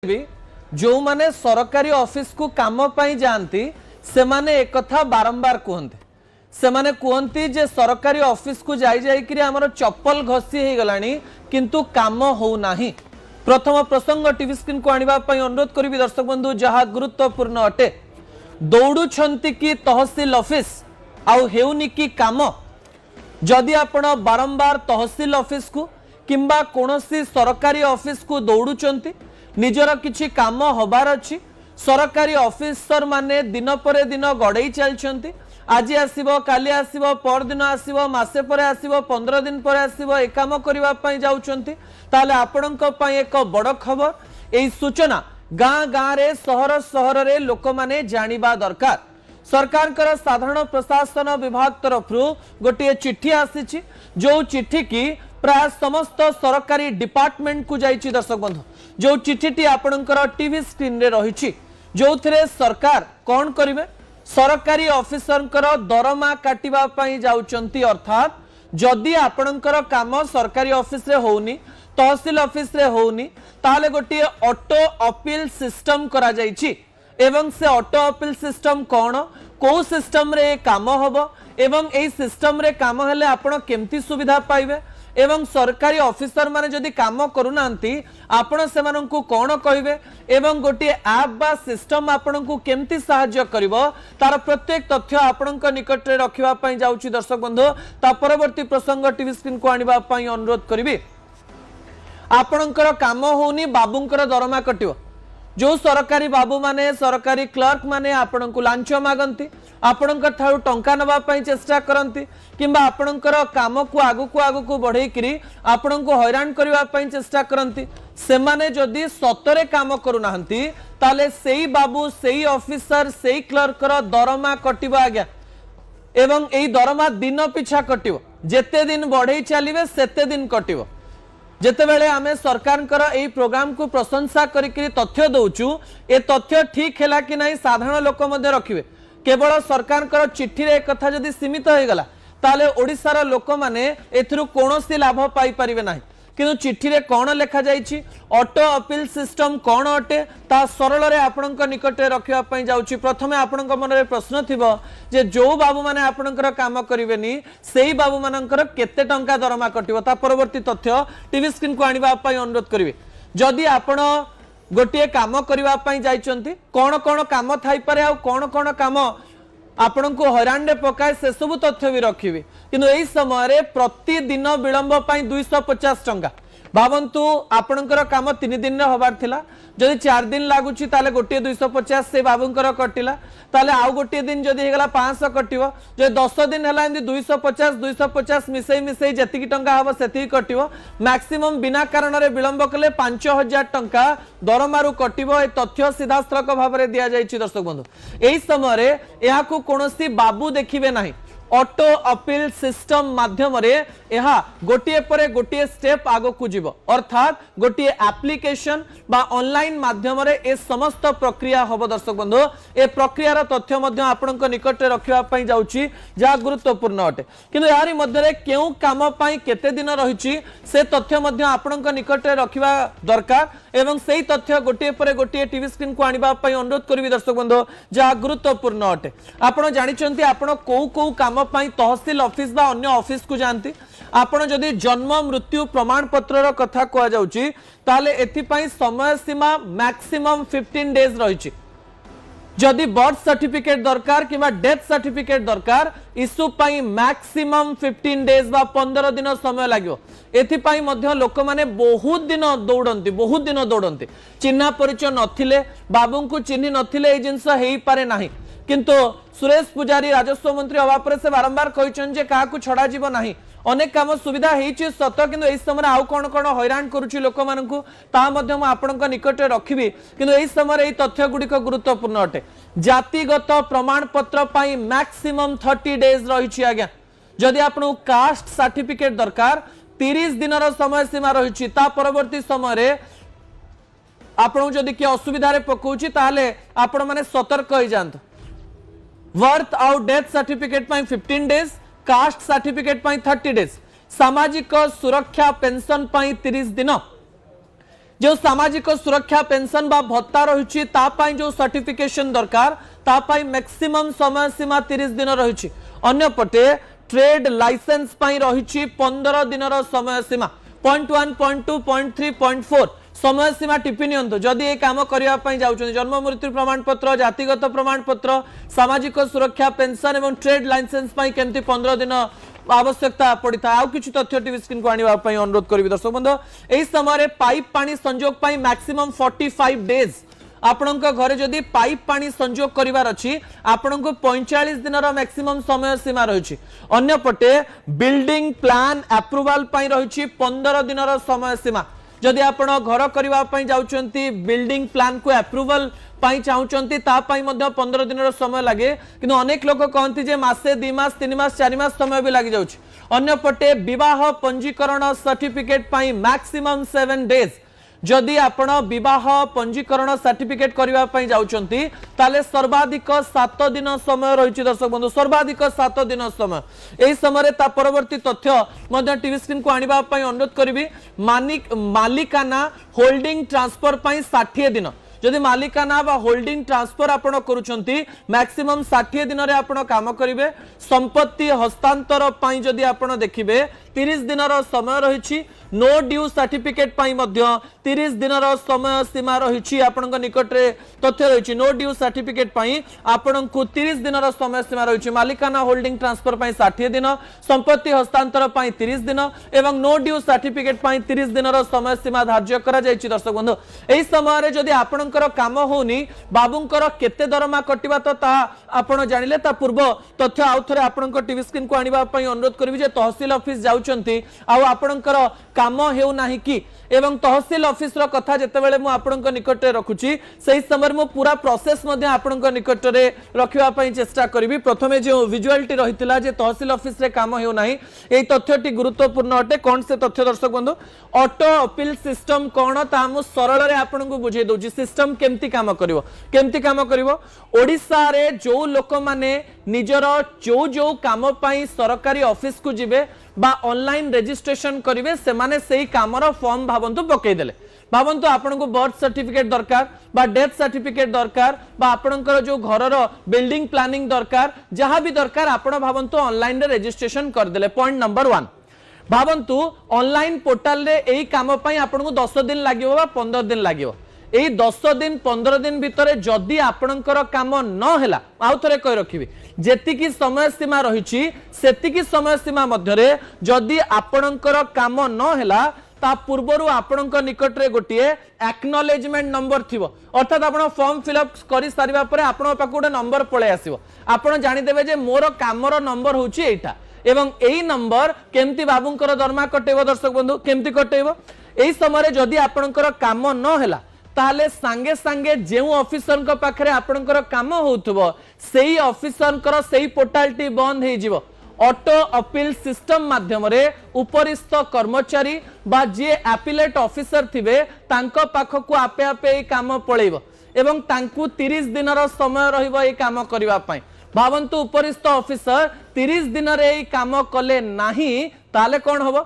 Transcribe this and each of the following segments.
जो माने सरकारी ऑफिस को काम पाई जानती से माने एक कथा बारंबार कहते से माने कहती जे सरकारी ऑफिस को जाई जाई कि हमर चप्पल घसी हो गलानी किंतु काम हो नाही। प्रथम प्रसंग टीवी स्क्रीन को आनिबा पई अनुरोध करिवि दर्शक बंधु जहा गुरुत्वपूर्ण अटे। दौड़ुछंती कि तहसील ऑफिस आउ हेउनी कि काम जदि आपण बारंबार तहसील ऑफिस को किंबा कोनोसी सरकारी ऑफिस को दौड़ुछंती निजर किछि काम होबार अछि सरकारी ऑफिसर माने दिन पर दिन गड़े चलछंती आज आसीबो काली आसीबो पर दिन आसीबो मासे पर आसीबो 15 दिन पर आसीबो ए काम करबा पई जाउछंती ताले आपणक पई एक बड़ खबर एई सूचना गाँ गाँ रे सहर सहर रे लोक माने जानिबा दरकार। सरकार कर साधारण प्रशासन विभाग तरफ गोटे चिट्ठी आसी जो चिट्ठी की प्राय समस्त सरकारी डिपार्टमेंट को जाइए दर्शक बंधु जो चिट्ठी आपणकर टीवी स्क्रीन रे रही जो थे सरकार कौन करेंगे सरकारी ऑफिसर दरमा काटिबा पई जाउचंती अर्थात जदि आपणकर काम सरकारी ऑफिस रे होउनी तहसील ऑफिस रे होउनी ताले गोटे ऑटो अपील सिस्टम करा जाइछि एवं से ऑटो अपील सिस्टम कौन को सिस्टम रे काम होबो एवं एई सिस्टम रे काम हेले आपण केमती सुविधा पाइबे एवं सरकारी ऑफिसर माने जदि काम करूनांती आपण सेमानंकु कोन कहिबे एवं गोटे ऐप बा सिस्टम आपनकु केमती सहाय्य करिवो तार प्रत्येक तथ्य आपनक निकट रे रखिबा पई जाउची दर्शक बंधु ता परवर्ती प्रसंग टीवी स्क्रीन को आनिबा पई अनुरोध करिवि। आपनकर काम होनी बाबूंकर दरमा कटिवो जो सरकारी बाबू माने सरकारी क्लर्क माने आपनकु लांच मागंती आपनकर थारु टंका नबा पई चेष्टा करंती किंबा आपनकर काम को आगु को बढ़े करी आपनकु हैरान करबा पई चेष्टा करंती से माने जदी सतरे काम करूनाहंती ताले सेई बाबू सेई ऑफिसर सेई क्लर्कर दरमा कटिबो आज्ञा एवं एई दरमा दिन पिछा कटिबो जेते दिन बढ़े चलिबे सेते दिन कटिबो। जेतेबेले आमे सरकार एई प्रोग्राम को प्रशंसा करिकरी तथ्य दउचु ए तथ्य ठीक हैला कि नहीं साधारण लोक मध्ये रखिबे केवल सरकार चिट्ठी रे कथा जदि सीमित हो गला ताले ओडिसार लोक माने एथिरु कोनोसी लाभ पाई परिबे नाही किंतु चिट्ठी रे कोन लेखा जाईछि ऑटो अपील सिस्टम कोन अटे ता सरल रे आपनक निकट रे रखिबा पई जाउछि। प्रथमे आपनक मन रे प्रश्न थिबो जे जो बाबू माने आपनकर काम करिवेनी सेही बाबू मानकर केते टंका दरमा कटिबो ता परवर्ती तथ्य टीवी स्क्रीन को आनिबा पई अनुरोध करिवे। जदि आपण गोटे काम करबा पई जाइचंती कोन कोन काम थाई पारे आ कोन कोन काम आपण को हैरान रे पकाए से सब तथ्य भी रखिबे किंतु एई समय रे प्रतिदिन विलंब पई 250 टंका भावंतु आपणकर काम 3 दिन रे होबार थिला जदि 4 दिन लागुची ताले गोटे 250 से बाबूंकर कटिला ताले आउ गोटे दिन जदि हेगला 500 कटिवो जे 10 दिन हला इंदी 250 मिसई मिसई जति टंका हबो सेति कटिवो मैक्सिमम बिना कारण रे विलंब कले 5000 टंका दरमारु कटिवो ए तथ्य सीधास्त्रक भाव रे दिया जायछि दर्शक बंधु। एई समय रे एहा को कोनोसी बाबू देखिबे नाही ऑटो अपील सिस्टम माध्यम रे एहा गोटिए परे गोटिए स्टेप आगो को जीवो अर्थात गोटिए एप्लिकेशन बा ऑनलाइन माध्यम रे ए समस्त प्रक्रिया होबो दर्शक बंधु ए प्रक्रिया रा तथ्य मध्य आपनक निकट रे रखिबा पई जाउची जा गुरुत्वपूर्ण अटे किंतु यारी मध्य रे केउ काम पई केते दिन रहिची से तथ्य मध्य आपनक निकट रे रखिबा दरकार एवं सेही तथ्य गोटिए परे गोटिए टीवी स्क्रीन को आनिबा पई अनुरोध करबी दर्शक बंधु जा गुरुत्वपूर्ण अटे। आपण जानिचंती आपण को काम तहसील ऑफिस बा अन्य ऑफिस को जानती आपण जदि जन्म मृत्यु प्रमाण पत्र कथा कह जाउची ताले एथि पई समय सीमा मैक्सिमम 15 डेज रहिची जदि बर्थ सर्टिफिकेट दरकार किबा डेथ सर्टिफिकेट दरकार इशू पई मैक्सिमम 15 डेज बा 15 दिन समय लागो एथि पई मध्य लोक माने बहुत दिन दौड़ंती चिन्हा परिचय नथिले बाबू को चिन्ही नथिले ए जिंस हेई पारे नाही किंतु सुरेश पुजारी राजस्व मंत्री हवा पर से बारंबार कहिचन जे काहा को छडा जीव नाही अनेक काम सुविधा हेची सत किंतु एई समय आउ कोन कोन हैरान करूची लोक मानकु ता मध्य म आपनक निकट रखिबी किंतु एई समय एई तथ्य गुडिक गुरुत्वपूर्ण अटे। जातिगत प्रमाण पत्र पई मैक्सिमम 30 डेज रहिची आज्ञा जदि आपन कास्ट सर्टिफिकेट दरकार 30 दिनर समय सीमा रहिची ता परवर्ती समय रे आपन जदि कि असुविधा रे पकोची ताले आपण माने सतर्क होई जांत। वर्थ आउट डेथ सर्टिफिकेट पई 15 डेज कास्ट सर्टिफिकेट पई 30 डेज सामाजिक सुरक्षा पेंशन पई 30 दिन जो सामाजिक सुरक्षा पेंशन बा भत्ता रही जो सर्टिफिकेशन दरकार मैक्सिमम समय सीमा 30 दिन रही। अन्यपटे ट्रेड लाइसेंस रही 15 दिन समय सीमा। पॉइंट 1, पॉइंट 2, पॉइंट 3, पॉइंट 4 समय सीमा टिप्पी नियंतु जदि ये काम करने जाऊँ जन्म मृत्यु प्रमाण पत्र जातिगत प्रमाण पत्र सामाजिक सुरक्षा पेंशन एवं ट्रेड लाइसेंस केमती 15 दिन आवश्यकता पड़ता है। किसी तथ्य टीवी स्क्रीन को आने अनुरोध करी दर्शक बंधु यही समय पाइप पानी संजोग मैक्सिमम 45 डेज आपणक घरे जदि पाइप पानी संजोग करिवार अछि आपणक 45 दिन मैक्सिमम समय सीमा रही। अन्यपटे बिल्डिंग प्लान अप्रूवल रही 15 दिन समय सीमा। जदि आपण घर करने जाउछंती बिल्डिंग प्लान को अप्रूवल चाहूँगी 15 दिन समय लगे किंतु अनेक लोग कहते जे मासे 2 मास 3 मास 4 मास समय भी लगी जाउछ। अन्यपटे विवाह पंजीकरण सर्टिफिकेट मैक्सिमम 7 डेज जदि आपण विवाह पंजीकरण सर्टिफिकेट करने जाउछंती ताले सर्वाधिक 7 दिन समय रही। दर्शक बंधु सर्वाधिक 7 दिन समय यही समय परवर्ती तथ्य टीवी स्क्रीन को आने अनुरोध करी। मालिकाना होल्डिंग ट्रांसफर 60 दिन जदि मालिकाना बा होल्डिंग ट्रांसफर आपण करूछंती मैक्सिमम 60 दिन रे आपण काम करिवे। संपत्ति हस्तांतर पई जदि आपण देखिबे 30 दिन समय रही। नो ड्यू सर्टिफिकेट 30 दिन समय सीमा रही। आपण निकट रे तथ्य रही नो ड्यू सर्टिफिकेट आपण को 30 दिन समय सीमा रही। मालिकाना होल्डिंग ट्रांसफर 60 दिन संपत्ति हस्तांतर 30 दिन एवं नो ड्यू सर्टिफिकेट 30 दिन समय सीमा धार्य करा जायछि। दर्शक बंधु एही समय रे जदि आपणकर काम होनी बाबूंकर केते दरमा कटिबा तो ता आपण जानिले ता पूर्व तथ्य आउ थरे आपणकर टीवी स्क्रीन को आनिबा पई अनुरोध करबी जे तहसील ऑफिस जाउचंती आ आपणकर काम हेउ नाही कि एवं तहसील ऑफिस रो कथा जेतेबेले मु आपणक निकट रे रखुची सेही समय मु पूरा प्रोसेस मध्ये आपणक निकट रे रखिबा पई चेष्टा करबी। प्रथमे जो विजुअलिटी रहितला जे तहसील ऑफिस रे काम हेउ नाही एई तथ्यटी गुरुत्वपूर्ण अटे। कोन से तथ्य दर्शक बंधु ऑटो अपील सिस्टम कोन ता मु सरल रे आपणक बुझे दोची सिस्टम केमती काम करिवो ओडिसा रे जो लोक माने निजर जो काम पई सरकारी ऑफिस को जिवे बा ऑनलाइन रजिस्ट्रेशन करिवे से माने सेही कामर फॉर्म भावंतु पकई देले। भावंतु आपन को बर्थ सर्टिफिकेट दरकार बा डेथ सर्टिफिकेट दरकार बा आपनकर जो घरर बिल्डिंग प्लानिंग दरकार जहां भी दरकार आपण भावंतु ऑनलाइन रे रजिस्ट्रेशन कर देले। पॉइंट नंबर 1 भावंतु ऑनलाइन पोर्टल रे एही काम पई आपण को 10 दिन लागिवो बा 15 दिन लागिवो। एही 10 दिन 15 दिन भितरे जदि आपणकर काम न हैला आउ थरे कहि रखिबी जेतिकी समय सीमा रहिछि सेतिकी समय सीमा मध्यरे जदि आपणकर काम न हैला ता पूर्वरु आपणक निकट रे गोटिए एक्नॉलेजमेंट नंबर थिबो अर्थात आपण फॉर्म फिलअप करि सारिबा परे आपण पाखु गोटे नंबर पळे आसीबो। आपण जानि देबे जे मोर कामर नंबर होछि एटा एवं एही नंबर केमती बाबूंकर दरमा कटेबो। दर्शक बंधु केमती कटेबो एही समय जदि आपणकर काम न हैला ताले सांगे सांगे जेउ ऑफिसर को पाखरे आपणकर काम होउथबो सेही ऑफिसर कर सेही पोर्टलटी बंद हे जिवो। ऑटो अपील सिस्टम माध्यम रे उपरिस्थ कर्मचारी बा जे अपीलेट ऑफिसर थिबे तांको पाखकु आपे आपे ए काम पळेइबो एवं तांकु 30 दिन रो समय रहिबो ए काम करिवा पई। भावंतु उपरिस्थ ऑफिसर 30 दिन रे ए काम कले नाही ताले कोन होबो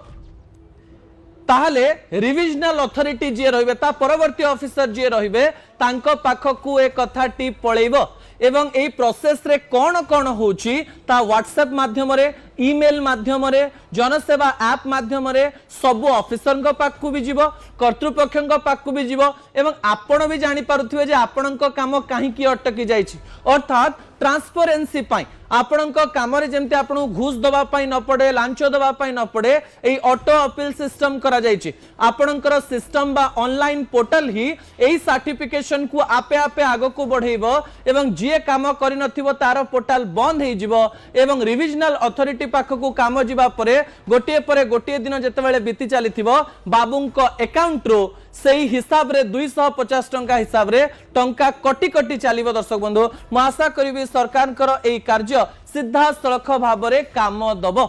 ताहले रिविजनल अथॉरिटी जे रहिबे ता परवर्ती ऑफिसर जे रहिबे तांको पाखकु ए कथाटी पळेइबो एवं ए प्रोसेस रे कोन कोन होची ता व्हाट्सएप माध्यम रे ईमेल माध्यम रे जनसेवा ऐप माध्यम रे सब ऑफिसर को पाखकु भी जीवो कर्तृपक्ष को पाखकु भी जीवो एवं आपण भी जानि पारुथिबे जे आपणक काम काहे की अटकी जाईछि। अर्थात ट्रांसपेरेंसी पाई आपणक काम रे जेमते आपण घूस दबा पाई न पड़े लांच दबा पाई न पड़े एई ऑटो अपील सिस्टम करा जाईछि। आपणकर सिस्टम बा ऑनलाइन पोर्टल ही एई सर्टिफिकेशन को आपे आपे आगो को बढ़ेइबो एवं जे काम करि नथिबो तार पोर्टल बंद हे जिवो एवं रिविजनल अथॉरिटी पाखकु काम जिबा परे गोटे दिन जेतेबेले बीती चलीथिबो बाबूंक अकाउंट रो सेही हिसाब रे 250 टंका हिसाब रे टंका कटी कटी चलिबो। दर्शक बंधु मु आशा करिबी सरकार एई कार्य सीधा सड़क भाव रे काम दबो।